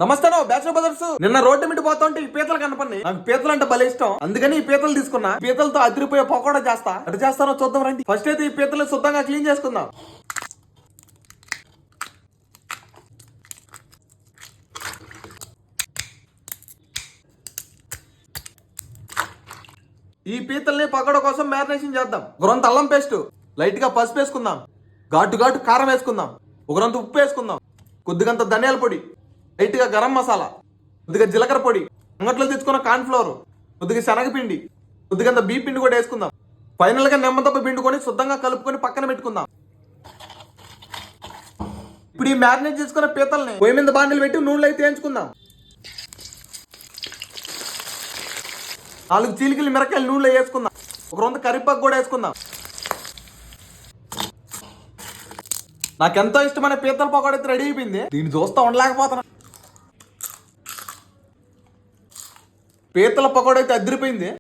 నమస్తే bachelor brothers. నిన్న road మీద పోతుంటే ఈ పీతలు కనపడి నాకు పీతలు అంటే భలే ఇష్టం. అందుకని ఈ పీతలు తీసుకున్నా. పీతలతో అదిరిపోయే పకోడా చేస్తా. ఎటు చేస్తానో చూద్దాం రండి. ఫస్ట్ అయితే ఈ పీతలు శుద్ధంగా క్లీన్ చేసుకుందాం. ఈ పీతల్ని పకోడా కోసం మ్యారినేషన్ చేద్దాం. ఒకరంత అల్లం పేస్ట్, లైట్ గా పసుపు వేసుకుందాం, ఘాటు కారం వేసుకుందాం, ఒకరంత ఉప్పు వేసుకుందాం, కొద్దిగంత ధనియాల పొడి, లైట్ గా గరం మసాలా, కొద్దిగా జీలకర్ర పొడి, అంగట్లో తెచ్చుకున్న కార్న్ ఫ్లోర్, కొద్దిగా శనగపిండి, కొద్దిగంత బీ పిండి కూడా వేసుకుందాం. ఫైనల్ గా నెమ్మదప్ప పిండుకొని శుద్ధంగా కలుపుకొని పక్కన పెట్టుకుందాం. ఇప్పుడు ఈ మ్యారినేట్ చేసుకున్న పీతల్ని పొయ్యి మీద బాండిలు పెట్టి నూనెలో అయితే వేయించుకుందాం. 4 చీలికలు మిరకాయలు నూనెలో వేసుకుందాం. ఒక రొంత కరివేపాకు కూడా వేసుకుందాం. నాకెంతో ఇష్టమైన పీతల పకోడా అయితే రెడీ అయిపోయింది. దీన్ని చూస్తా ఉండలేకపోతున్నా. పీతల పకోడా అయితే అదిరిపోయింది.